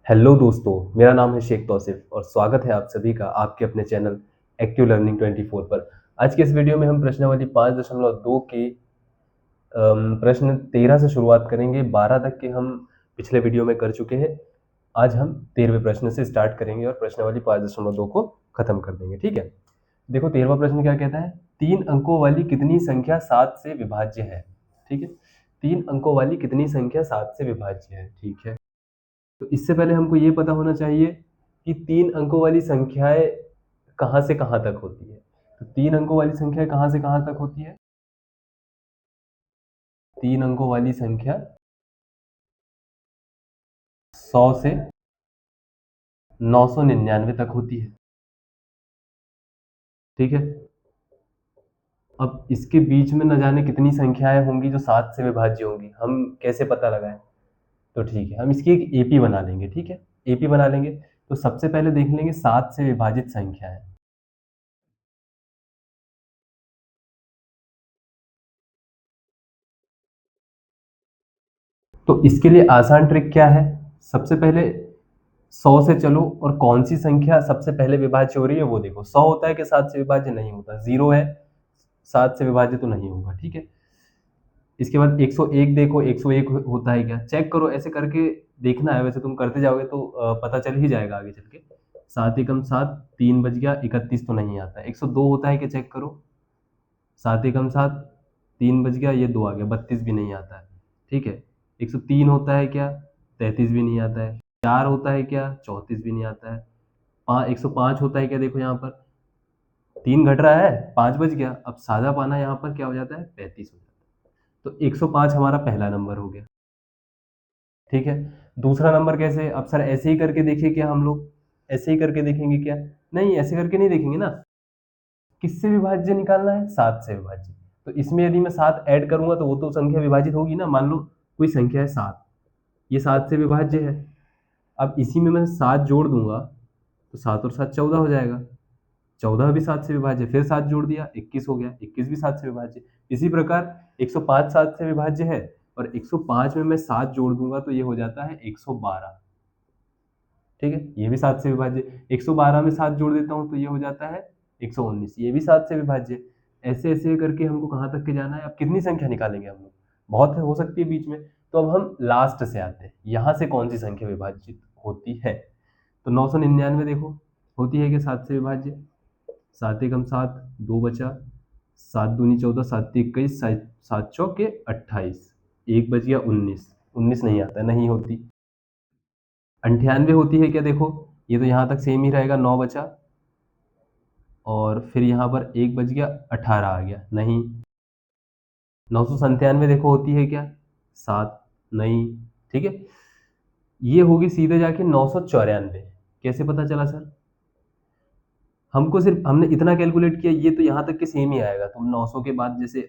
Hello दोस्तों, मेरा नाम है शेख तौसिफ और स्वागत है आप सभी का आपके अपने चैनल एक्टिव लर्निंग 24 पर। आज के इस वीडियो में हम प्रश्नावली 5.2 के प्रश्न 13 से शुरुआत करेंगे। 12 तक के हम पिछले वीडियो में कर चुके हैं। आज हम 13वें प्रश्न से स्टार्ट करेंगे और प्रश्नावली 5.2 को खत्म कर देंगे। ठीक है, देखो 13वां प्रश्न क्या कहता है, 3 अंकों वाली कितनी संख्या 7 से विभाज्य है। ठीक है, 3 अंकों वाली कितनी संख्या 7 से विभाज्य है। ठीक है, तो इससे पहले हमको ये पता होना चाहिए कि 3 अंकों वाली संख्याएं कहाँ से कहाँ तक होती है। तो 3 अंकों वाली संख्या कहाँ से कहाँ तक होती है? 3 अंकों वाली संख्या 100 से 999 तक होती है। ठीक है, अब इसके बीच में न जाने कितनी संख्याएं होंगी जो 7 से विभाज्य होंगी, हम कैसे पता लगाएं? तो ठीक है, हम इसकी एक एपी बना लेंगे। ठीक है, एपी बना लेंगे तो सबसे पहले देख लेंगे 7 से विभाजित संख्याएं। तो इसके लिए आसान ट्रिक क्या है, सबसे पहले 100 से चलो और कौन सी संख्या सबसे पहले विभाज्य हो रही है वो देखो। 100 होता है कि 7 से विभाज्य नहीं होता, 0 है 7 से विभाज्य तो नहीं होगा। ठीक है, इसके बाद 101 देखो, 101 होता है क्या, चेक करो, ऐसे करके देखना है। वैसे तुम करते जाओगे तो पता चल ही जाएगा आगे चल के। 7 एकम 7, 3 बज गया, 31 तो नहीं आता। 102 होता है कि चेक करो, 7 एकम 7, 3 बज गया, ये 2 आ गया, 32 भी नहीं आता है। ठीक है, 103 होता है क्या, 33 भी नहीं आता है। 4 होता है क्या, 34 भी नहीं आता है। 105 होता है क्या, देखो यहाँ पर 3 घट रहा है, 5 बज गया, अब सादा पाना यहाँ पर क्या हो जाता है, 35 हो जाता है। तो 105 हमारा पहला नंबर हो गया। ठीक है, दूसरा नंबर कैसे, अब सर ऐसे ही करके देखिए क्या, हम लोग ऐसे ही करके देखेंगे क्या? नहीं, ऐसे करके नहीं देखेंगे ना। किससे विभाज्य निकालना है, 7 से विभाज्य। तो इसमें यदि मैं 7 ऐड करूंगा तो वो तो संख्या विभाजित होगी ना। मान लो कोई संख्या है 7, ये 7 से विभाज्य है। अब इसी में मैं 7 जोड़ दूंगा तो 7 और 7 14 हो जाएगा। 14 भी 7 से विभाज्य, फिर 7 जोड़ दिया 21 हो गया, 21 भी 7 से विभाज्य। इसी प्रकार 105 7 से विभाज्य है और 105 में मैं 7 जोड़ दूंगा तो ये हो जाता है 112। ठीक है, ये भी 7 से विभाज्य। 112 में 7 जोड़ देता हूँ तो ये हो जाता है 119, ये भी 7 से विभाज्य। ऐसे ऐसे करके हमको कहाँ तक के जाना है, अब कितनी संख्या निकालेंगे हम लोग, बहुत हो सकती है बीच में। तो अब हम लास्ट से आते हैं, यहाँ से कौन सी संख्या विभाजित होती है। तो 999 देखो होती है कि 7 से विभाज्य। 7 एकम 7, 2 बचा, 7 दूनी 14, 7 21, 7 चौके 28, 1 बच गया 19, 19 नहीं आता, नहीं होती। 98 होती है क्या, देखो ये तो यहाँ तक सेम ही रहेगा, 9 बचा और फिर यहाँ पर 1 बच गया, 18 आ गया, नहीं। 997 देखो होती है क्या, 7, नहीं। ठीक है, ये होगी सीधे जाके 994। कैसे पता चला सर? हमको सिर्फ हमने इतना कैलकुलेट किया, ये तो यहाँ तक के सेम ही आएगा। तुम 900 के बाद जैसे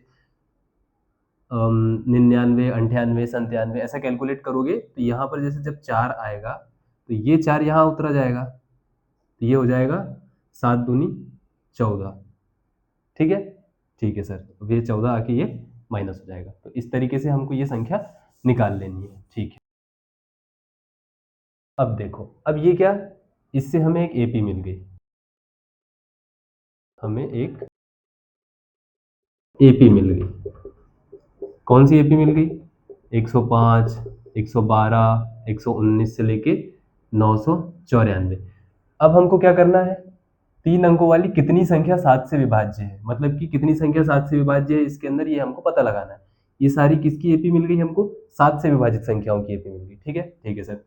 99, 98, 97 ऐसा कैलकुलेट करोगे तो यहाँ पर जैसे जब 4 आएगा तो ये 4 यहाँ उतरा जाएगा, तो ये हो जाएगा 7 दूनी 14। ठीक है, ठीक है सर, अब ये 14 आके ये माइनस हो जाएगा। तो इस तरीके से हमको ये संख्या निकाल लेनी है। ठीक है, अब देखो, अब ये क्या, इससे हमें एक एपी मिल गई, हमें एक एपी मिल गई। कौन सी एपी मिल गई? 105, 112, 119 से लेके 994। अब हमको क्या करना है, 3 अंकों वाली कितनी संख्या 7 से विभाज्य है, मतलब कि कितनी संख्या 7 से विभाज्य है इसके अंदर, ये हमको पता लगाना है। ये सारी किसकी एपी मिल गई हमको? 7 से विभाजित संख्याओं की एपी मिल गई। ठीक है, ठीक है सर,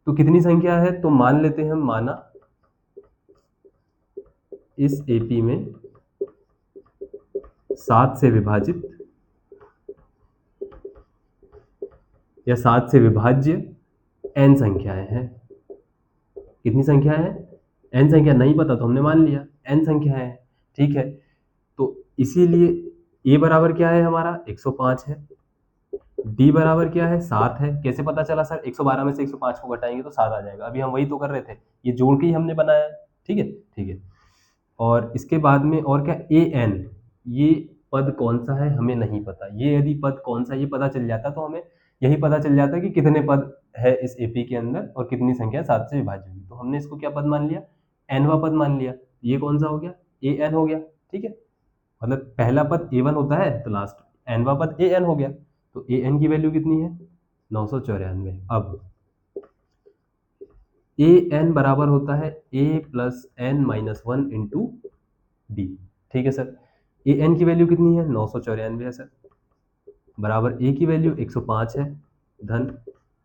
तो कितनी संख्या है, तो मान लेते हैं हम, माना इस एपी में 7 से विभाजित या 7 से विभाज्य n संख्याएं हैं। कितनी संख्याएं हैं? n संख्या, नहीं पता तो हमने मान लिया n संख्याएं हैं। ठीक है, तो इसीलिए a बराबर क्या है हमारा, 105 है। d बराबर क्या है, 7 है। कैसे पता चला सर? 112 में से 105 को घटाएंगे तो 7 आ जाएगा। अभी हम वही तो कर रहे थे, ये जोड़ के ही हमने बनाया है। ठीक है, ठीक है, और इसके बाद में और क्या, a n, ये पद कौन सा है हमें नहीं पता। ये यदि पद कौन सा ये पता चल जाता तो हमें यही पता चल जाता है कि कितने पद है इस एपी के अंदर और कितनी संख्या 7 से विभाज्य होगी। तो हमने इसको क्या पद मान लिया, एनवा पद मान लिया। ये कौन सा हो गया, ए एन हो गया, ठीक है। मतलब पहला पद ए1 होता है तो लास्ट एनवा पद ए एन हो गया। तो ए एन की वैल्यू कितनी है, 994। अब ए एन बराबर होता है a plus N minus one into d, ठीक है सर। ए एन की वैल्यू कितनी है, 994 है सर, बराबर ए की वैल्यू 105 है, धन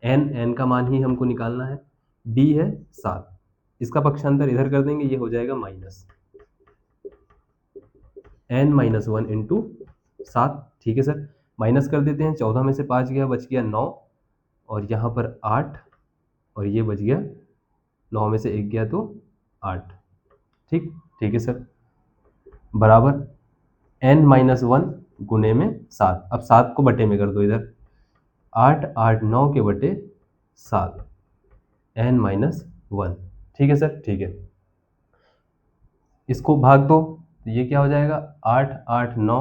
एन, एन का मान ही हमको निकालना है, डी है 7। इसका पक्षांतर इधर कर देंगे, ये हो जाएगा minus N minus one into 7, ठीक है सर। माइनस कर देते हैं, 14 में से 5 गया, बच गया 9, और यहाँ पर 8, और ये बच गया 9 में से 1 गया तो 8, ठीक, ठीक है सर, बराबर एन माइनस वन गुने में 7। अब 7 को बटे में कर दो इधर, 8 8 9 के बटे 7 एन माइनस वन, ठीक है सर, ठीक है। इसको भाग दो तो ये क्या हो जाएगा, 8 8 9,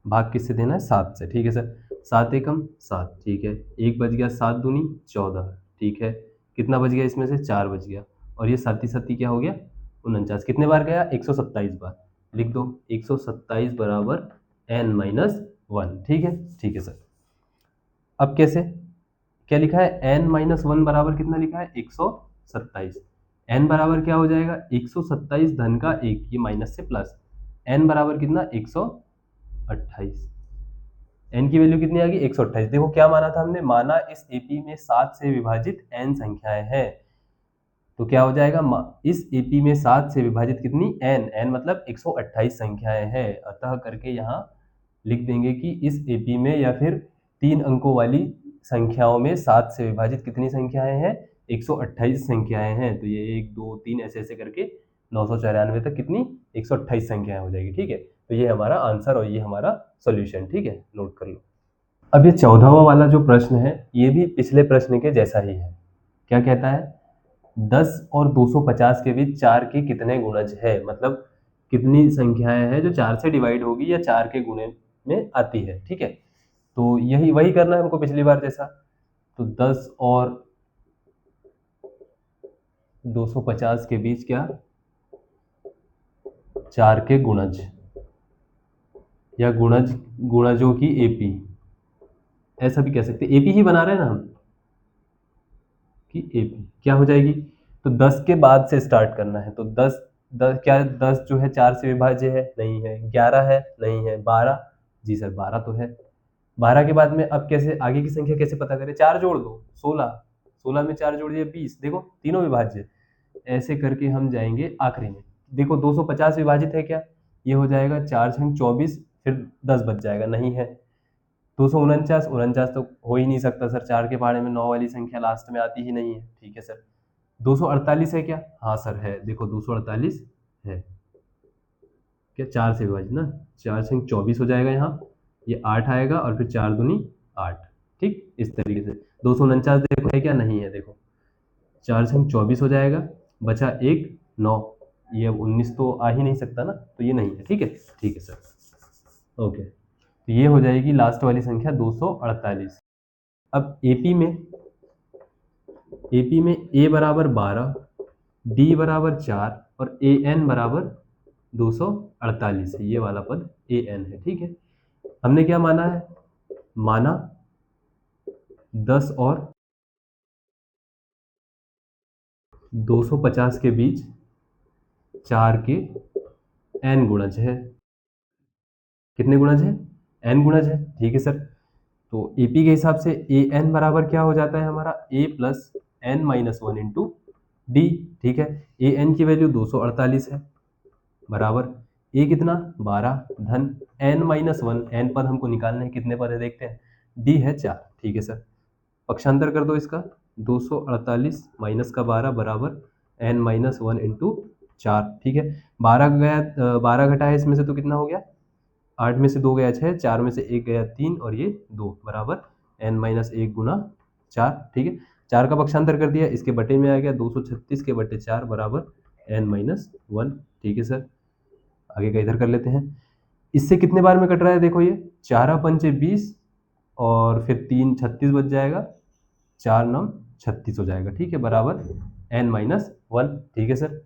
भाग किससे देना है, 7 से, ठीक है सर। 7 एकम 7, ठीक है, एक बच गया, 7 दूनी 14, ठीक है। कितना बच गया इसमें से, 4 बच गया, और ये 7 सत्ती क्या हो गया, 49। कितने बार गया, 127 बार। लिख दो 127 बराबर एन माइनस वन, ठीक है, ठीक है सर। अब कैसे, क्या लिखा है, एन माइनस वन बराबर कितना लिखा है, 127। एन बराबर क्या हो जाएगा, 127 धन का 1, ये माइनस से प्लस, एन बराबर कितना, 128। एन की वैल्यू कितनी आ गई, 128। देखो क्या माना था हमने, माना इस एपी में 7 से विभाजित एन संख्याएं हैं, तो क्या हो जाएगा, इस एपी में 7 से विभाजित कितनी, एन, एन मतलब 128 संख्याएं हैं। अतः करके यहाँ लिख देंगे कि इस एपी में या फिर 3 अंकों वाली संख्याओं में 7 से विभाजित कितनी संख्याएं हैं, 128 संख्याएं हैं। तो ये 1 2 3 ऐसे ऐसे करके 994 तक कितनी, 128 संख्याएं हो जाएगी, ठीक है। तो ये हमारा आंसर और ये हमारा सॉल्यूशन, ठीक है, नोट कर लो। अब ये 14वां वाला जो प्रश्न है ये भी पिछले प्रश्न के जैसा ही है। क्या कहता है, 10 और 250 के बीच 4 के कितने गुणज है, मतलब कितनी संख्याएं हैं जो 4 से डिवाइड होगी या 4 के गुणे में आती है, ठीक है। तो यही वही करना है हमको पिछली बार जैसा। तो 10 और 250 के बीच क्या, 4 के गुणज या गुणजों की एपी, ऐसा भी कह सकते हैं, एपी ही बना रहे हैं ना हम कि एपी क्या हो जाएगी। तो 10 के बाद से स्टार्ट करना है, तो 10 10 क्या, 10 जो है 4 से विभाज्य है, नहीं है। 11 है, नहीं है। 12, जी सर 12 तो है। 12 के बाद में अब कैसे आगे की संख्या कैसे पता करें, 4 जोड़ दो, 16, 16 में 4 जोड़ दिए 20, देखो तीनों विभाज्य। ऐसे करके हम जाएंगे आखिरी में। देखो 250 विभाजित है क्या, ये हो जाएगा 4 छंग 24, फिर 10 बच जाएगा, नहीं है। 249, 49 तो हो ही नहीं सकता सर, 4 के पहाड़े में 9 वाली संख्या लास्ट में आती ही नहीं है, ठीक है सर। 248 है क्या, हाँ सर है, देखो 248 है क्या, 4 से विभाजित ना, 4 छंग 24 हो जाएगा यहाँ, ये 8 आएगा और फिर 4 दूनी 8, ठीक, इस तरीके से। 249 देखो है क्या, नहीं है, देखो 4 छंग 24 हो जाएगा, बचा 1 9, ये अब 19 तो आ ही नहीं सकता ना, तो ये नहीं है, ठीक है, ठीक है सर, ओके। तो ये हो जाएगी लास्ट वाली संख्या 248। अब एपी में ए बराबर 12, डी बराबर 4 और ए एन बराबर 248 है, ये वाला पद ए एन है, ठीक है। हमने क्या माना है, माना 10 और 250 के बीच 4 के एन गुणज है। कितने गुणज है, एन गुणज है, ठीक है सर। तो एपी के हिसाब से ए एन बराबर क्या हो जाता है हमारा, a plus N minus one into d, ठीक है। ए एन की वैल्यू 248 है, बराबर ए कितना 12 धन एन माइनस वन, एन पद हमको निकालने हैं, कितने पद है देखते हैं, डी है 4, ठीक है सर। पक्षांतर कर दो इसका, 248 माइनस का 12 बराबर एन माइनस वन इंटू 4, ठीक है। 12 गया, 12 घटा है इसमें से तो कितना हो गया, 8 में से 2 गया 6, 4 में से 1 गया 3 और ये 2, बराबर एन माइनस 1 गुना 4, ठीक है। 4 का पक्षांतर कर दिया, इसके बटे में आ गया 236 के बटे 4 बराबर एन माइनस वन, ठीक है सर। आगे का इधर कर लेते हैं, इससे कितने बार में कट रहा है देखो, ये 4 पंचे 20 और फिर 3 36 बच जाएगा, 4 9 36 हो जाएगा, ठीक है, बराबर n-1, ठीक है सर।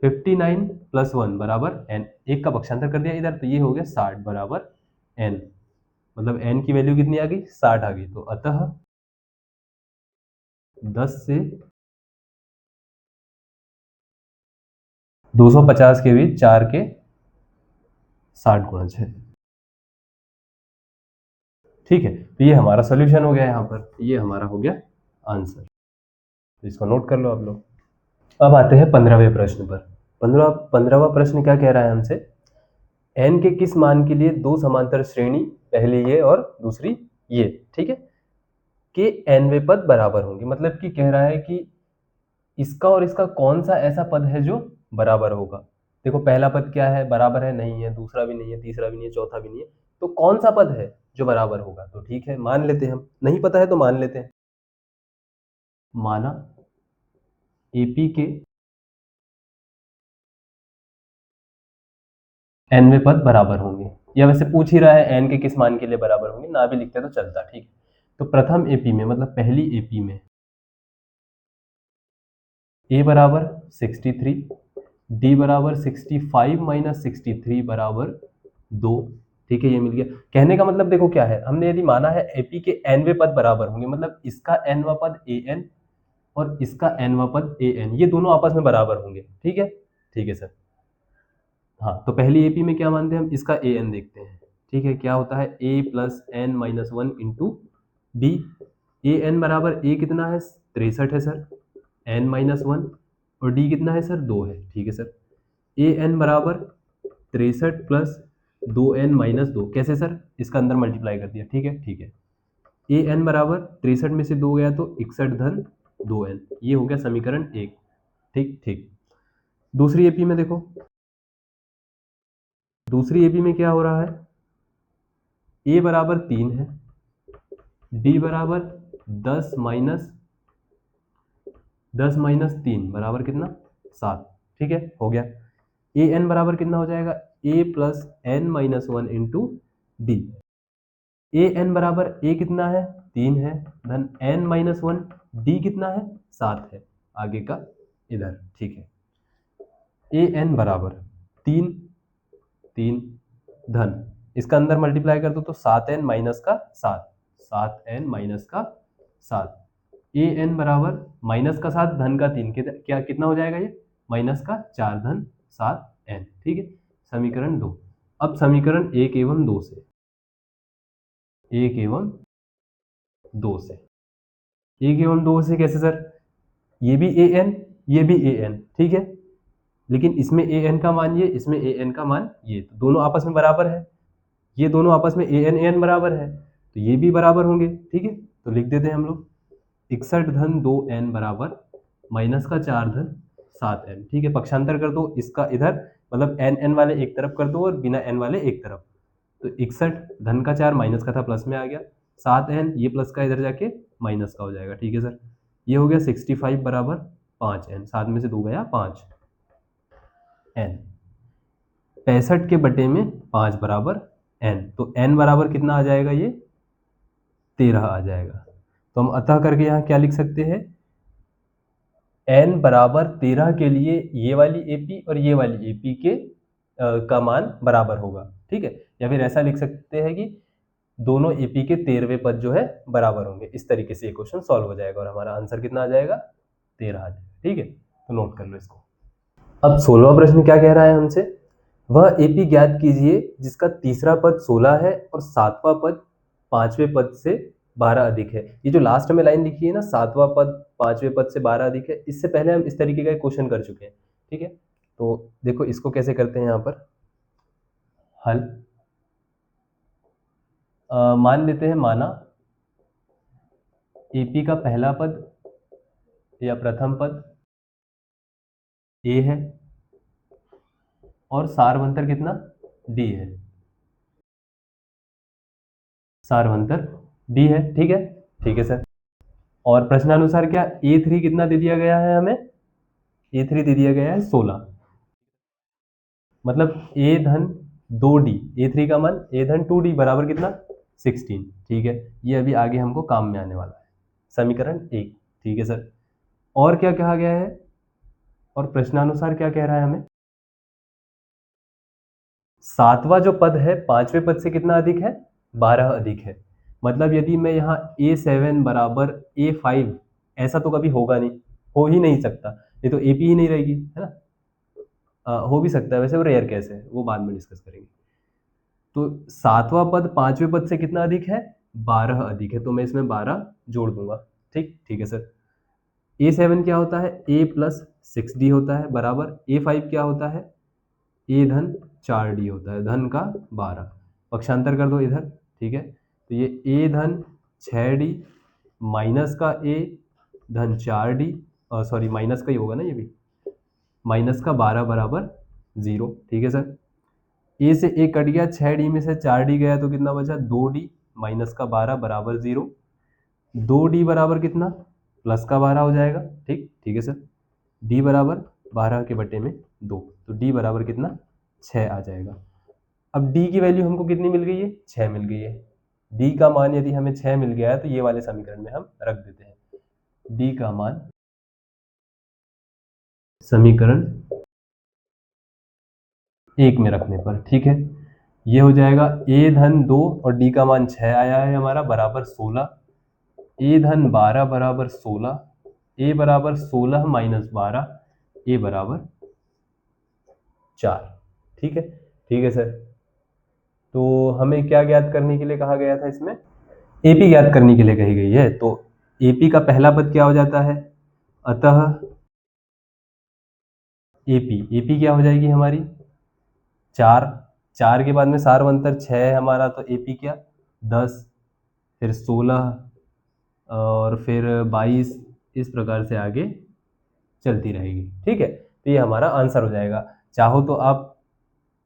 59 + 1 बराबर n, एक का पक्षांतर कर दिया इधर, तो ये हो गया 60 बराबर n, मतलब n की वैल्यू कितनी आ गई, 60 आ गई। तो अतः 10 से 250 के बीच 4 के 60 गुणज है, ठीक है। तो ये हमारा सोल्यूशन हो गया, यहाँ पर ये हमारा हो गया आंसर, तो इसको नोट कर लो आप लोग। अब आते हैं 15वें प्रश्न पर। 15वां प्रश्न क्या कह रहा है हमसे, n के किस मान के लिए दो समांतर श्रेणी, पहली ये और दूसरी ये, ठीक है, के nवें पद बराबर होंगे। मतलब कि कह रहा है कि इसका और इसका कौन सा ऐसा पद है जो बराबर होगा। देखो पहला पद क्या है, बराबर है, नहीं है, दूसरा भी नहीं है, तीसरा भी नहीं है, चौथा भी नहीं है, तो कौन सा पद है जो बराबर होगा। तो ठीक है, मान लेते हैं, हम नहीं पता है तो मान लेते हैं। माना एपी के nवें पद बराबर होंगे, या वैसे पूछ ही रहा है n के किस मान के लिए बराबर होंगे, ना भी लिखते तो चलता, ठीक है। तो प्रथम एपी में, मतलब पहली एपी में a बराबर 63, d बराबर 65 - 63 बराबर 2, ठीक है, ये मिल गया। कहने का मतलब देखो क्या है, हमने यदि माना है एपी के nवें पद बराबर होंगे, मतलब इसका nवां पद an और इसका nवां पद an, ये दोनों आपस में बराबर होंगे, ठीक है, ठीक है सर। हाँ, तो पहली एपी में क्या मानते हैं हम, इसका an देखते हैं, ठीक है, क्या होता है a + n-1 into D. A N बराबर a कितना है, 63 है सर, n-1, और डी कितना है सर, 2 है, ठीक है सर। ए एन बराबर 63 + 2n-2, कैसे सर, इसका अंदर मल्टीप्लाई कर दिया, ठीक है, ठीक है। ए एन बराबर 63 में से 2 गया तो 61 धन 2n, ये हो गया समीकरण 1, ठीक ठीक। दूसरी एपी में देखो, दूसरी एपी में क्या हो रहा है, a बराबर 3 है, d बराबर 10 - 3 बराबर कितना, 7, ठीक है, हो गया। ए एन बराबर कितना हो जाएगा, a + n-1 into D. A N बराबर a कितना है, 3 है, धन n-1, d कितना है, 7 है, आगे का इधर, ठीक है। ए एन बराबर 3 3 धन, इसका अंदर मल्टीप्लाई कर दो तो 7n - का 7, 7n - का 7, ए एन बराबर -7 धन का 3, क्या कितना हो जाएगा ये, -4 धन 7n, ठीक है, समीकरण 2। अब समीकरण 1 एवं 2 से, 1 एवं 2 से, 1 एवं 2 से कैसे सर, ये भी ए एन, ये भी ए एन, ठीक है, लेकिन इसमें ए एन का मान ये, इसमें ए एन का मान ये, तो दोनों आपस में बराबर है, ये दोनों आपस में ए एन बराबर है, तो ये भी बराबर होंगे, ठीक है। तो लिख देते हैं हम लोग 61 धन 2n बराबर -4 धन 7n, ठीक है, पक्षांतर कर दो इसका इधर, मतलब एन एन वाले एक तरफ कर दो और बिना एन वाले एक तरफ, तो 61 धन का 4 माइनस का था प्लस में आ गया, 7n ये प्लस का इधर जाके माइनस का हो जाएगा, ठीक है सर। ये हो गया 65 बराबर 5n, 7 में से 2 गया 5n, 65 के बटे में 5 बराबर n, तो n बराबर कितना आ जाएगा, ये 13 आ जाएगा। तो हम अतः करके यहाँ क्या लिख सकते हैं, n बराबर 13 के लिए ये वाली एपी और ये वाली एपी के का मान बराबर होगा, ठीक है। या फिर ऐसा लिख सकते हैं कि दोनों एपी के 13वें पद जो है बराबर होंगे, इस तरीके से ये क्वेश्चन सॉल्व हो जाएगा और हमारा आंसर कितना आ जाएगा, 13 आ जाएगा, ठीक है, तो नोट कर लो इसको। अब 16वां प्रश्न क्या कह रहा है हमसे, वह एपी ज्ञात कीजिए जिसका तीसरा पद 16 है और सातवां पद पांचवें पद से 12 अधिक है। ये जो लास्ट में लाइन लिखी है ना, सातवां पद पांचवें पद से 12 अधिक है, इससे पहले हम इस तरीके का एक क्वेश्चन कर चुके हैं, ठीक है। तो देखो इसको कैसे करते हैं यहाँ पर हल। मान लेते हैं, माना एपी का पहला पद या प्रथम पद ए है और सारवंतर कितना, डी है, सारवंतर डी है, ठीक है सर। और प्रश्नानुसार क्या A3 कितना दे दिया गया है हमें, A3 दे दिया गया है 16, मतलब A धन 2D, A3 का मान A धन 2D बराबर कितना, 16, ठीक है। ये अभी आगे हमको काम में आने वाला है। समीकरण 1, ठीक है सर। और क्या कहा गया है, और प्रश्नानुसार क्या कह रहा है हमें, सातवां जो पद है पांचवें पद से कितना अधिक है, 12 अधिक है। मतलब यदि मैं यहाँ a7 बराबर a5, ऐसा तो कभी होगा नहीं, हो ही नहीं सकता, ये तो ap ही नहीं रहेगी, है ना। हो भी सकता है वैसे, वो रेयर केस है, वो बाद में डिस्कस करेंगे। तो सातवां पद पांचवें पद से कितना अधिक है, 12 अधिक है, तो मैं इसमें 12 जोड़ दूंगा। ठीक ठीक है सर। a7 क्या होता है, a प्लस 6d होता है, बराबर a5 क्या होता है, a धन 4d होता है, धन का 12, पक्षांतर कर दो इधर, ठीक है। तो ये a धन 6d माइनस का a धन 4d, सॉरी माइनस का ही होगा ना ये भी, माइनस का 12 बराबर 0, ठीक है सर। ए से ए कट गया, 6d में से 4d गया तो कितना बचा, 2d माइनस का 12 बराबर 0, 2d बराबर कितना, प्लस का 12 हो जाएगा, ठीक ठीक है सर। d बराबर 12 के बटे में 2, तो d बराबर कितना, 6 आ जाएगा। अब d की वैल्यू हमको कितनी मिल गई है, 6 मिल गई है। d का मान यदि हमें 6 मिल गया है तो ये वाले समीकरण में हम रख देते हैं d का मान, समीकरण 1 में रखने पर, ठीक है। ये हो जाएगा a धन 2 और d का मान 6 आया है हमारा, बराबर 16, a धन 12 बराबर 16, a बराबर 16 माइनस 12, a बराबर 4, ठीक है सर। तो हमें क्या ज्ञात करने के लिए कहा गया था इसमें, एपी ज्ञात करने के लिए कही गई है। तो एपी का पहला पद क्या हो जाता है, अतः एपी क्या हो जाएगी हमारी, 4, 4 के बाद में सारवंतर 6 है हमारा, तो एपी क्या 10, फिर 16 और फिर 22, इस प्रकार से आगे चलती रहेगी, ठीक है। तो ये हमारा आंसर हो जाएगा। चाहो तो आप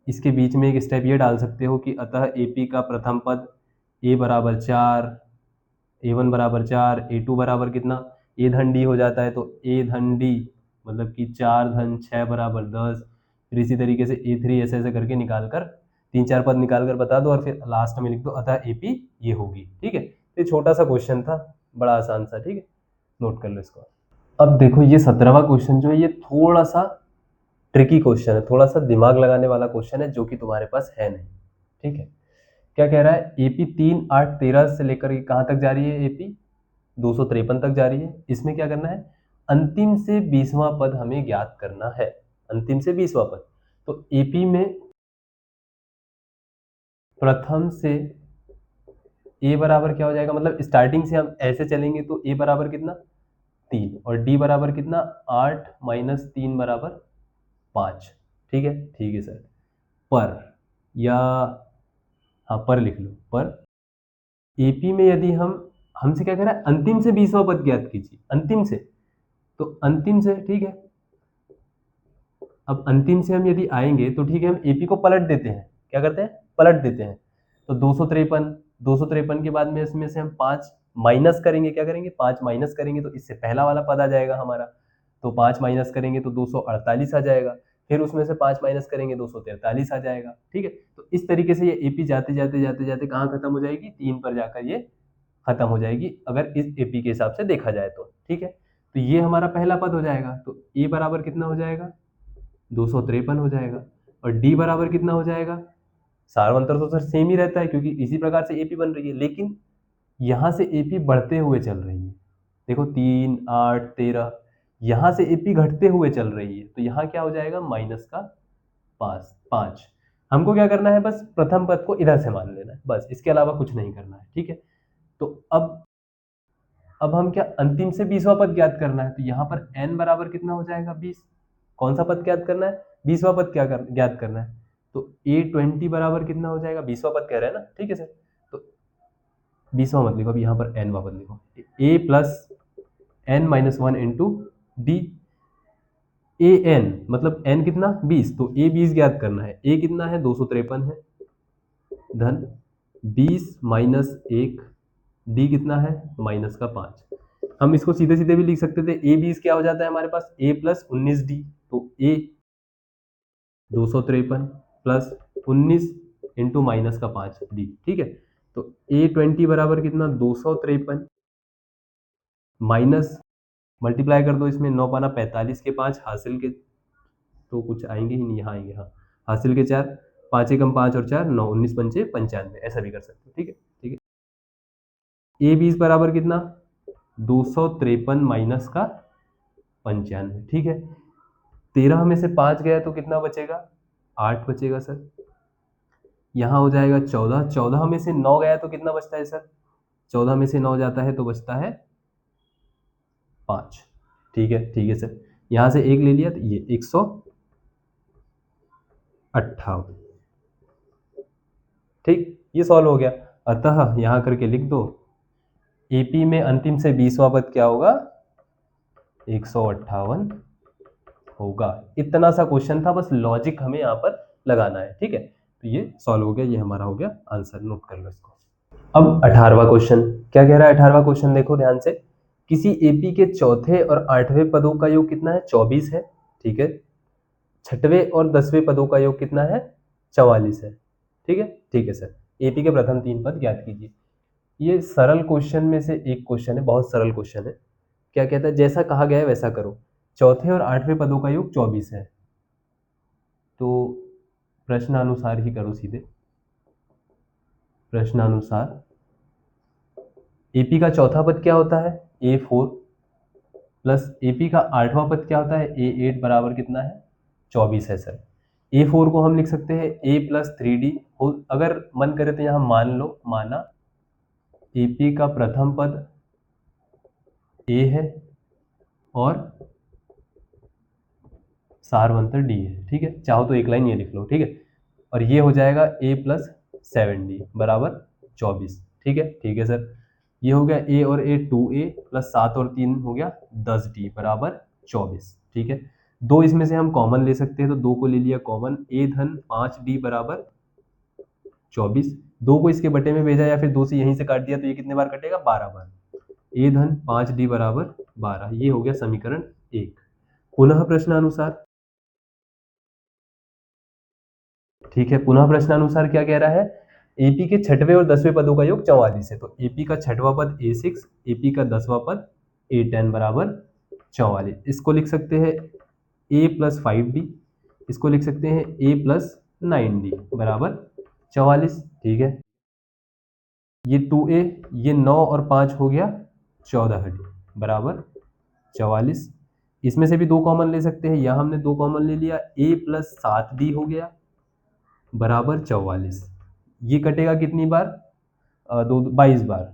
इसके बीच में एक स्टेप ये डाल सकते हो कि अतः एपी का प्रथम पद a बराबर 4, a1 बराबर 4, a2 बराबर कितना, a धन d हो जाता है, तो a धन d मतलब कि 4 धन 6 बराबर 10, फिर इसी तरीके से a3 ऐसे ऐसे करके निकाल कर 3-4 पद निकाल कर बता दो और फिर लास्ट में लिख दो अतः एपी ये होगी, ठीक है। ये छोटा सा क्वेश्चन था, बड़ा आसान सा, ठीक है, नोट कर लो इसको। अब देखो ये 17वां क्वेश्चन जो है ये थोड़ा सा ट्रिकी क्वेश्चन है, थोड़ा सा दिमाग लगाने वाला क्वेश्चन है, जो कि तुम्हारे पास है नहीं, ठीक है। क्या कह रहा है, एपी 3, 8, 13 से लेकर के कहाँ तक जा रही है, एपी 253 तक जा रही है। इसमें क्या करना है, अंतिम से 20वां पद हमें ज्ञात करना है, अंतिम से 20वां पद। तो एपी में प्रथम से ए बराबर क्या हो जाएगा, मतलब स्टार्टिंग से हम ऐसे चलेंगे तो ए बराबर कितना 3 और डी बराबर कितना 8 माइनस 3 बराबर 5, ठीक है सर। पर या हाँ पर लिख लो, पर एपी में यदि हम हमसे क्या कह रहा है, अंतिम से 20वां पद ज्ञात कीजिए, अंतिम से, तो अंतिम से, ठीक है। अब अंतिम से हम यदि आएंगे तो ठीक है, हम एपी को पलट देते हैं, क्या करते हैं, पलट देते हैं। तो 253 के बाद में इसमें से हम 5 माइनस करेंगे, क्या करेंगे, 5 माइनस करेंगे तो इससे पहला वाला पद आ जाएगा हमारा। तो 5 माइनस करेंगे तो 248 आ जाएगा, फिर उसमें से 5 माइनस करेंगे 243 आ जाएगा, ठीक है। तो इस तरीके से ये एपी जाते जाते जाते जाते कहाँ खत्म हो जाएगी, 3 पर जाकर ये खत्म हो जाएगी, अगर इस एपी के हिसाब से देखा जाए तो, ठीक है। तो ये हमारा पहला पद हो जाएगा, तो ए बराबर कितना हो जाएगा, 253 हो जाएगा। और डी बराबर कितना हो जाएगा, सारवंतर तो सर सेम ही रहता है क्योंकि इसी प्रकार से एपी बन रही है, लेकिन यहाँ से एपी बढ़ते हुए चल रही है। देखो 3, 8, 13, यहाँ से एपी घटते हुए चल रही है, तो यहाँ क्या हो जाएगा, माइनस का 5। हमको क्या करना है, बस प्रथम पद को इधर से मान लेना है, बस इसके अलावा कुछ नहीं करना है, ठीक है। तो अब हम क्या, अंतिम से 20वां पद ज्ञात करना है, तो यहाँ पर n बराबर कितना हो जाएगा, 20। कौन सा पद ज्ञात करना है, 20वां पद ज्ञात करना है। तो a20 बराबर कितना हो जाएगा, 20वां पद कह रहे हैं ना, ठीक है सर। तो 20वां मत लिखो, अब यहाँ पर n वां पद लिखो, a plus n minus 1 into D, A N मतलब n कितना 20, तो a 20 ज्ञात करना है, a कितना है 253 है, धन 20 माइनस 1, डी कितना है माइनस का 5। हम इसको सीधे सीधे भी लिख सकते थे, ए 20 क्या हो जाता है हमारे पास, a प्लस 19d, तो a 253 प्लस 19 इंटू माइनस का 5 डी, ठीक है। तो A20 बराबर कितना 253 माइनस मल्टीप्लाई कर दो इसमें 9 पाना 45 के 5 हासिल के तो कुछ आएंगे ही नहीं, यहाँ आएंगे, हाँ हासिल के 4 5 एकम 5 और 4 9 19 पंचे 95 ऐसा भी कर सकते हो। ठीक है ठीक है। A20 बराबर कितना 253 माइनस का 95। ठीक है 13 में से 5 गया तो कितना बचेगा 8 बचेगा सर। यहाँ हो जाएगा 14, 14 में से 9 गया तो कितना बचता है सर, 14 में से 9 जाता है तो बचता है 5। ठीक है सर, यहाँ से एक ले लिया तो ये 158। ठीक, ये सॉल्व हो गया। अतः यहाँ करके लिख दो एपी में अंतिम से 20वां पद क्या होगा 158 होगा। इतना सा क्वेश्चन था, बस लॉजिक हमें यहाँ पर लगाना है। ठीक है, तो ये सॉल्व हो गया, ये हमारा हो गया आंसर, नोट कर लो इसको। अब 18वां क्वेश्चन क्या कह रहा है। 18वां क्वेश्चन देखो ध्यान से, किसी एपी के चौथे और 8वें पदों का योग कितना है 24 है। ठीक है, 6वें और 10वें पदों का योग कितना है 44 है। ठीक है सर, एपी के प्रथम 3 पद ज्ञात कीजिए। ये सरल क्वेश्चन में से एक क्वेश्चन है, बहुत सरल क्वेश्चन है। क्या कहता है, जैसा कहा गया है वैसा करो। चौथे और 8वें पदों का योग 24 है, तो प्रश्नानुसार ही करो सीधे। प्रश्नानुसार एपी का चौथा पद क्या होता है A4 प्लस एपी का 8वां पद क्या होता है A8 बराबर कितना है 24 है सर। A4 को हम लिख सकते हैं A प्लस 3D, अगर मन करे तो यहाँ मान लो, माना एपी का प्रथम पद A है और सारवंतर D है। ठीक है, चाहो तो एक लाइन ये लिख लो। ठीक है, और ये हो जाएगा A प्लस 7D बराबर 24। ठीक है सर, ये हो गया A और A 2A प्लस 7 और 3 हो गया 10D बराबर 24। ठीक है, दो इसमें से हम कॉमन ले सकते हैं, तो दो को ले लिया कॉमन, A धन 5D बराबर 24। दो को इसके बटे में भेजा या फिर दो से यहीं से काट दिया तो ये कितने बार कटेगा 12 बार। A धन 5D बराबर 12, ये हो गया समीकरण 1। पुनः प्रश्नानुसार, ठीक है, पुनः प्रश्नानुसार क्या कह रहा है, एपी के 6वें और 10वें पदों का योग 44 है, तो एपी का 6वां पद A6, एपी का 10वां पद A10 बराबर 44। इसको लिख सकते हैं A प्लस 5D, इसको लिख सकते हैं A प्लस 9D बराबर 44। ठीक है, ये 2A, ये 9 और 5 हो गया 14D बराबर 44। इसमें से भी दो कॉमन ले सकते हैं, यहाँ हमने दो कॉमन ले लिया, A प्लस 7D हो गया बराबर 44। ये कटेगा कितनी बार, 22 बार।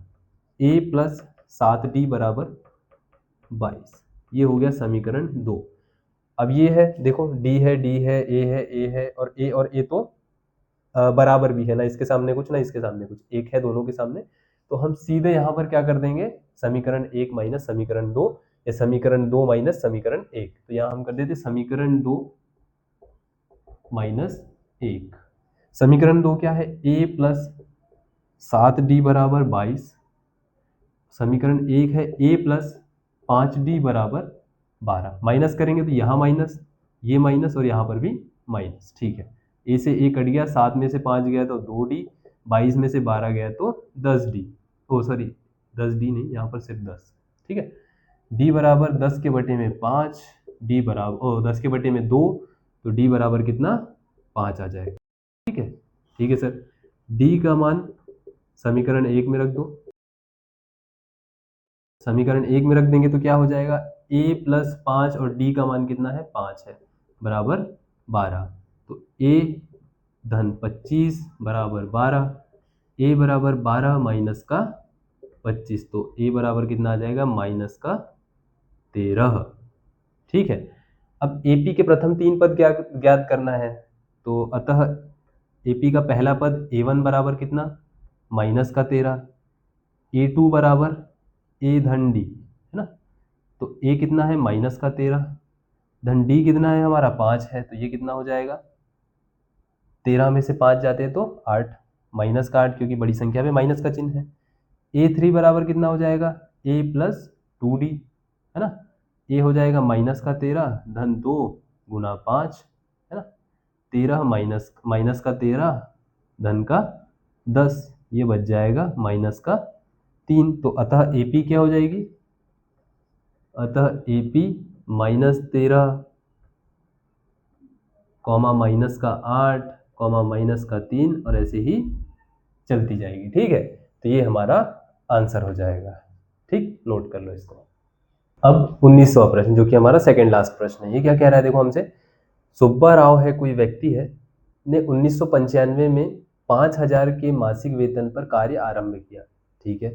A प्लस 7D बराबर 22, ये हो गया समीकरण 2। अब ये है, देखो D है, D है, A है, A है, और A तो बराबर भी है ना, इसके सामने कुछ ना इसके सामने कुछ, एक है दोनों के सामने, तो हम सीधे यहाँ पर क्या कर देंगे, समीकरण 1 माइनस समीकरण 2, या समीकरण 2 माइनस समीकरण 1। तो यहाँ हम कर देते समीकरण 2 माइनस 1। समीकरण 2 क्या है, A प्लस 7D बराबर 22। समीकरण 1 है A प्लस 5D बराबर 12। माइनस करेंगे तो यहाँ माइनस, ये माइनस, और यहाँ पर भी माइनस। ठीक है, A से A कट गया, 7 में से 5 गया तो 2D, 22 में से 12 गया तो 10D, ओ सॉरी 10D नहीं, यहाँ पर सिर्फ 10। ठीक है, D बराबर 10 के बटे में 5, D बराबर 10 के बटे में 2, तो D बराबर कितना 5 आ जाएगा। ठीक है सर, D का मान समीकरण 1 में रख दो। समीकरण 1 में रख देंगे तो क्या हो जाएगा, A प्लस 5 और D का मान कितना है 5 है बराबर 12, तो A धन 25 बराबर 12, A बराबर 12 माइनस का 25, तो A बराबर कितना आ जाएगा माइनस का 13। ठीक है, अब AP के प्रथम 3 पद ज्ञात करना है, तो अतः AP का पहला पद A1 बराबर कितना माइनस का 13, A2 बराबर A धन D है ना, तो A कितना है माइनस का 13, धन D कितना है हमारा 5 है, तो ये कितना हो जाएगा 13 में से 5 जाते हैं तो 8, माइनस का 8 क्योंकि बड़ी संख्या में माइनस का चिन्ह है। A3 बराबर कितना हो जाएगा A प्लस 2D है ना, A हो जाएगा माइनस का 13 धन 2 गुना 5 है ना, 13 माइनस का 13 धन का 10, ये बच जाएगा माइनस का 3। तो अतः AP क्या हो जाएगी, अतः AP -13 कॉमा माइनस का 8 कॉमा माइनस का 3 और ऐसे ही चलती जाएगी। ठीक है, तो ये हमारा आंसर हो जाएगा। ठीक, नोट कर लो इसको। अब 19वां प्रश्न, जो कि हमारा सेकंड लास्ट प्रश्न है, ये क्या कह रहा है देखो हमसे। सुब्बा राव है, कोई व्यक्ति है, ने 1995 में 5,000 के मासिक वेतन पर कार्य आरंभ किया। ठीक है,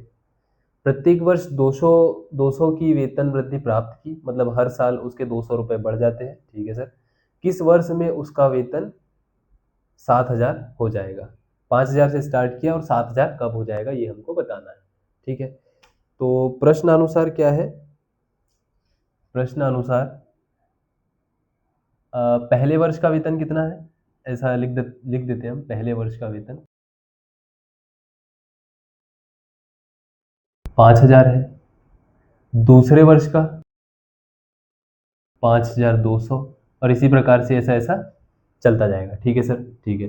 प्रत्येक वर्ष 200 की वेतन वृद्धि प्राप्त की, मतलब हर साल उसके 200 रुपये बढ़ जाते हैं। ठीक है सर, किस वर्ष में उसका वेतन 7,000 हो जाएगा। 5,000 से स्टार्ट किया और 7,000 कब हो जाएगा, ये हमको बताना है। ठीक है, तो प्रश्नानुसार क्या है, प्रश्नानुसार पहले वर्ष का वेतन कितना है, ऐसा लिख देते हैं हम, पहले वर्ष का वेतन 5,000 है, दूसरे वर्ष का 5,200 और इसी प्रकार से ऐसा ऐसा चलता जाएगा। ठीक है सर, ठीक है,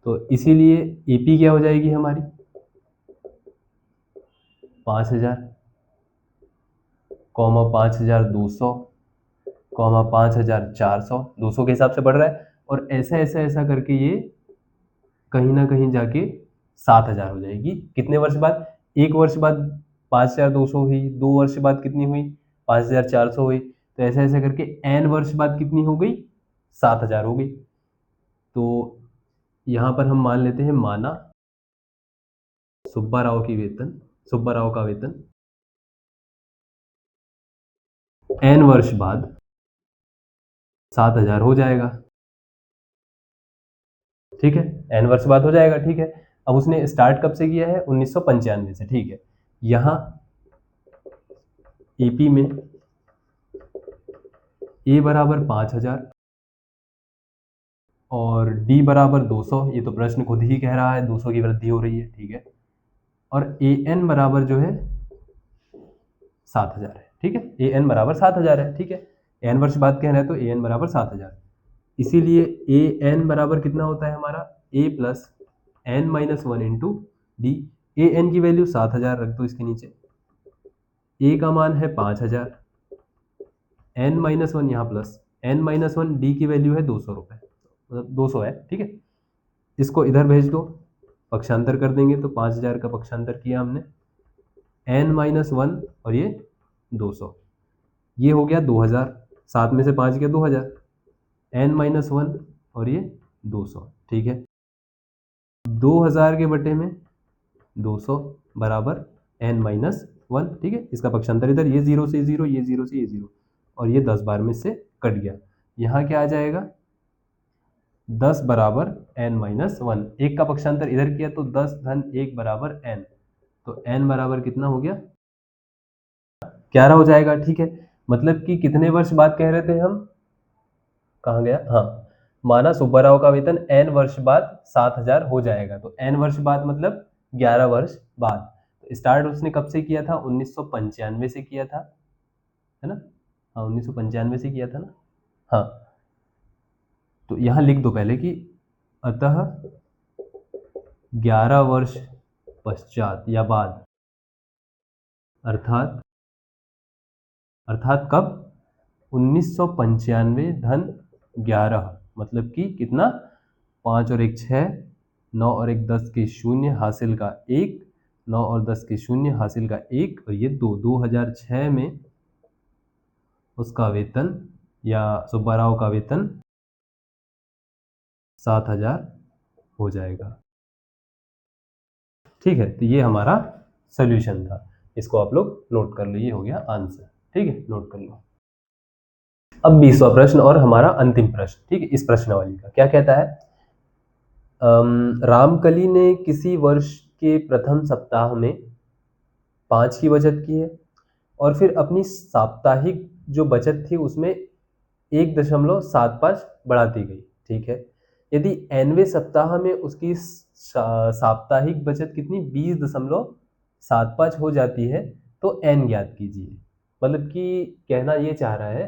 तो इसीलिए एपी क्या हो जाएगी हमारी 5,000 कॉमा 5,200 कॉमा 5,400, 200 के हिसाब से बढ़ रहा है और ऐसा ऐसा ऐसा करके ये कहीं ना कहीं जाके 7,000 हो जाएगी। कितने वर्ष बाद, एक वर्ष बाद 5,200 हुई, 2 वर्ष बाद कितनी हुई 5,400 हुई, तो ऐसे ऐसे करके n वर्ष बाद कितनी हो गई 7,000 हो गई। तो यहाँ पर हम मान लेते हैं, माना सुब्बा राव का वेतन n वर्ष बाद 7,000 हो जाएगा। ठीक है, n वर्ष बाद हो जाएगा। ठीक है, अब उसने स्टार्ट कब से किया है 1995 से। ठीक है, यहाँ एपी में ए बराबर 5,000 और डी बराबर 200, ये तो प्रश्न खुद ही कह रहा है 200 की वृद्धि हो रही है। ठीक है, और ए एन बराबर जो है 7,000 है। ठीक है, ए एन बराबर 7,000 है। ठीक है, एन वर्ष बाद कह रहे हैं तो ए एन बराबर 7,000, इसीलिए ए एन बराबर कितना होता है हमारा a plus N minus 1 into D. A n की वैल्यू 7,000 रख दो इसके नीचे, ए का मान है 5,000, एन माइनस 1 यहाँ प्लस एन माइनस 1, डी की वैल्यू है 200 रुपये, मतलब 200 है। ठीक है, इसको इधर भेज दो, पक्षांतर कर देंगे तो 5,000 का पक्षांतर किया हमने, n माइनस 1 और ये 200, ये हो गया 2,000, 7 में से 5 गया 2,000, n माइनस 1 और ये 200। ठीक है, 2,000 के बटे में 200 बराबर n माइनस 1। ठीक है, इसका पक्षांतर इधर, ये 0 से 0, ये 0 से ये 0 और ये 10 बार में से कट गया। यहाँ क्या आ जाएगा 10 बराबर n माइनस 1, एक का पक्षांतर इधर किया तो 10 धन 1 बराबर n, तो n बराबर कितना हो गया 11 हो जाएगा। ठीक है, मतलब कि कितने वर्ष बाद कह रहे थे हम, कहाँ गया, हाँ, माना सुब्बा राव का वेतन n वर्ष बाद 7,000 हो जाएगा, तो n वर्ष बाद मतलब 11 वर्ष बाद। तो स्टार्ट उसने कब से किया था 1995 से किया था, है ना, हाँ 1995 से किया था ना, हाँ। तो यहाँ लिख दो पहले कि अतः 11 वर्ष पश्चात या बाद, अर्थात कब 1995 धन 11, मतलब कि कितना 5 और 1 6, 9 और 1 10 के शून्य हासिल का 1, 9 और 10 के शून्य हासिल का 1 और ये 2006 में उसका वेतन या सुब्बा राव का वेतन 7,000 हो जाएगा। ठीक है, तो ये हमारा सोल्यूशन था, इसको आप लोग नोट कर लो, ये हो गया आंसर। ठीक है, नोट कर लो। अब 20वां प्रश्न और हमारा अंतिम प्रश्न। ठीक है, इस प्रश्नावली का क्या कहता है, रामकली ने किसी वर्ष के प्रथम सप्ताह में 5 की बचत की है और फिर अपनी साप्ताहिक जो बचत थी उसमें 1.75 बढ़ाती गई। ठीक है, यदि nवें सप्ताह में उसकी साप्ताहिक बचत कितनी 20.75 हो जाती है तो n ज्ञात कीजिए। मतलब कि कहना ये चाह रहा है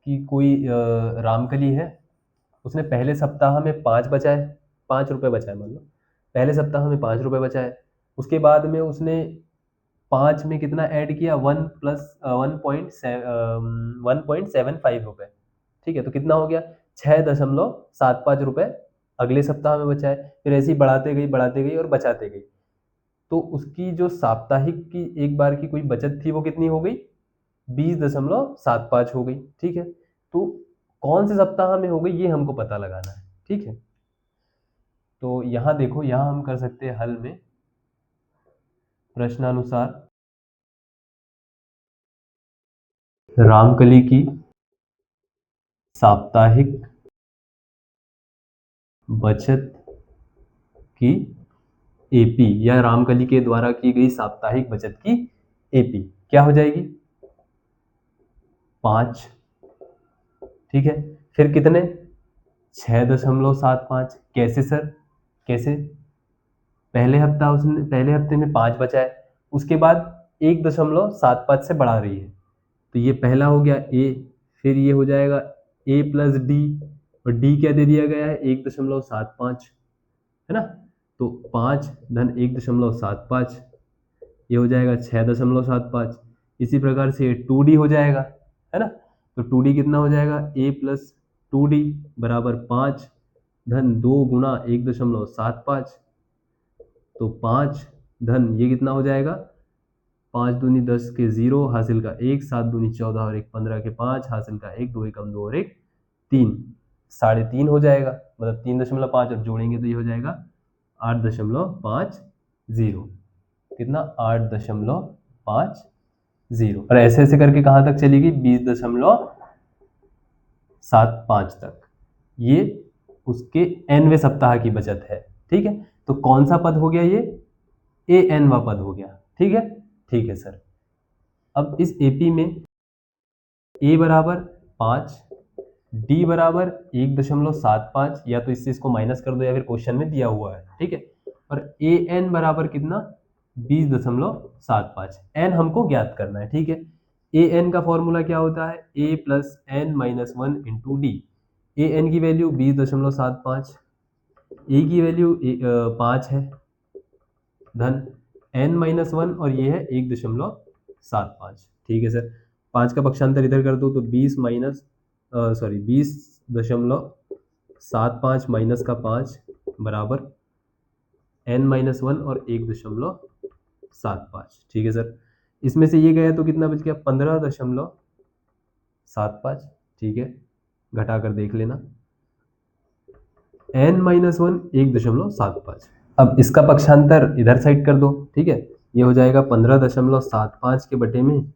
कि कोई रामकली है, उसने पहले सप्ताह में 5 बचाए, 5 रुपये बचाए, मान लो पहले सप्ताह में 5 रुपये बचाए उसके बाद में उसने 5 में कितना ऐड किया, 1+1.75 रुपए, ठीक है। तो कितना हो गया, 6.75 रुपए अगले सप्ताह में बचा है। फिर ऐसे ही बढ़ाते गई और बचाते गई। तो उसकी जो साप्ताहिक की एक बार की कोई बचत थी वो कितनी हो गई, 20.75 हो गई, ठीक है। तो कौन से सप्ताह में हो गई ये हमको पता लगाना है, ठीक है। तो यहाँ देखो, यहाँ हम कर सकते हैं हल में प्रश्नानुसार रामकली की साप्ताहिक बचत की एपी या रामकली के द्वारा की गई साप्ताहिक बचत की एपी क्या हो जाएगी, 5, ठीक है। फिर कितने, 6.75। कैसे सर, कैसे, पहले हफ्ते में 5 बचा है, उसके बाद 1.75 से बढ़ा रही है। तो ये पहला हो गया ए, फिर ये हो जाएगा ए प्लस डी, और डी क्या दे दिया गया है, 1.75, है ना। तो 5 धन 1.75 ये हो जाएगा 6.75। इसी प्रकार से 2D हो जाएगा, है ना। तो 2D कितना हो जाएगा, a प्लस 2D बराबर 5 धन 2 गुणा 1.75। तो 5 धन ये कितना हो जाएगा, 5 दूनी 10 के 0 हासिल का 1, 7 दूनी 14 और 1 15 के 5 हासिल का 1, 2 एकम 2 और 1 3, 3.5 हो जाएगा, मतलब 3.5 और जोड़ेंगे तो ये हो जाएगा 8.50, कितना 8.50, और ऐसे ऐसे करके कहाँ तक चलेगी, 20.75 तक। ये उसके nवें सप्ताह की बचत है, ठीक है। तो कौन सा पद हो गया, ये AN वा पद हो गया, ठीक है। ठीक है सर, अब इस एपी में a बराबर 5, d बराबर 1.75, या तो इससे इसको माइनस कर दो या फिर क्वेश्चन में दिया हुआ है, ठीक है। और AN बराबर कितना, 20.75। n हमको ज्ञात करना है, ठीक है। AN का फॉर्मूला क्या होता है, a plus N minus 1 into D. AN की वैल्यू 20.75, a की वैल्यू 5 है, धन n-1 और ये है 1.75, ठीक है सर। 5 का पक्षांतर इधर कर दो तो 20.75 माइनस का 5 बराबर n-1 और 1.75, ठीक है सर। इसमें से ये गया तो कितना बच गया, 15.75, ठीक है। घटा कर देख लेना, n-1 1.75। अब इसका पक्षांतर इधर साइड कर दो, ठीक है। ये हो जाएगा 15.75 के बटे में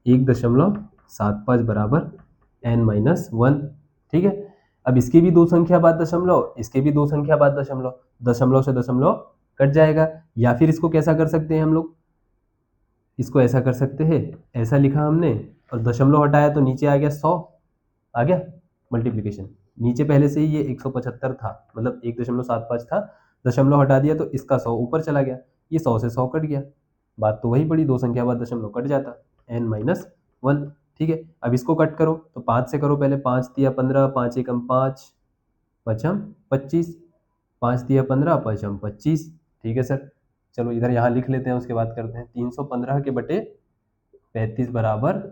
1.75 बराबर n-1, ठीक है। अब इसके भी दो संख्या बाद दशमलव, इसके भी दो संख्या बाद दशमलव, दशमलव से दशमलव कट जाएगा। या फिर इसको कैसा कर सकते हैं हम लोग, इसको ऐसा कर सकते हैं, ऐसा लिखा हमने और दशमलव हटाया तो नीचे आ गया 100, आ गया मल्टीप्लीकेशन। नीचे पहले से ही ये 175 था, मतलब 1.75 था, दशमलव हटा दिया तो इसका 100 ऊपर चला गया, ये 100 से 100 कट गया। बात तो वही पड़ी, दो संख्या बाद दशमलव कट जाता, n-1, ठीक है। अब इसको कट करो तो 5 से करो पहले, 5 तिया 15, 5 एकम 5, पचम 25, 5 तिया 15, पचम 25, ठीक है सर। चलो इधर यहाँ लिख लेते हैं, उसके बाद करते हैं 315 के बटे 35 बराबर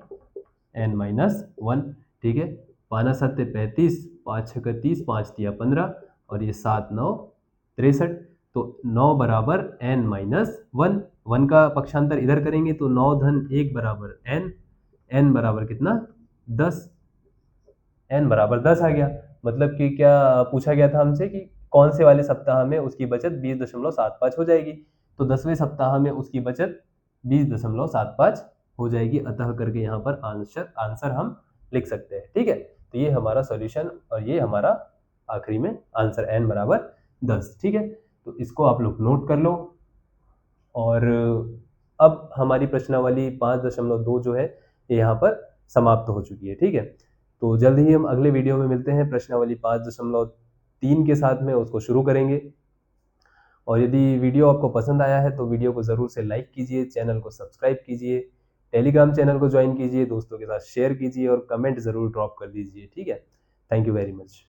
n-1, ठीक है। 5 7 35, 5 6 30, 5 तिया 15 और ये 7 9 63, तो 9 बराबर n-1। 1 का पक्षांतर इधर करेंगे तो 9 धन 1 बराबर n बराबर कितना, 10, n बराबर 10 आ गया। मतलब कि क्या पूछा गया था हमसे कि कौन से वाले सप्ताह में उसकी बचत 20.75 हो जाएगी, तो 10वें सप्ताह में उसकी बचत 20.75 हो जाएगी, अतः करके यहाँ पर आंसर हम लिख सकते हैं, ठीक है। तो ये हमारा सॉल्यूशन और ये हमारा आखिरी में आंसर n बराबर 10, ठीक है। तो इसको आप लोग नोट कर लो। और अब हमारी प्रश्नावली 5.2 जो है ये यहाँ पर समाप्त हो चुकी है, ठीक है। तो जल्द ही हम अगले वीडियो में मिलते हैं, प्रश्नावली 5.3 के साथ में उसको शुरू करेंगे। और यदि वीडियो आपको पसंद आया है तो वीडियो को ज़रूर से लाइक कीजिए, चैनल को सब्सक्राइब कीजिए, टेलीग्राम चैनल को ज्वाइन कीजिए, दोस्तों के साथ शेयर कीजिए और कमेंट ज़रूर ड्रॉप कर दीजिए, ठीक है। Thank you very much.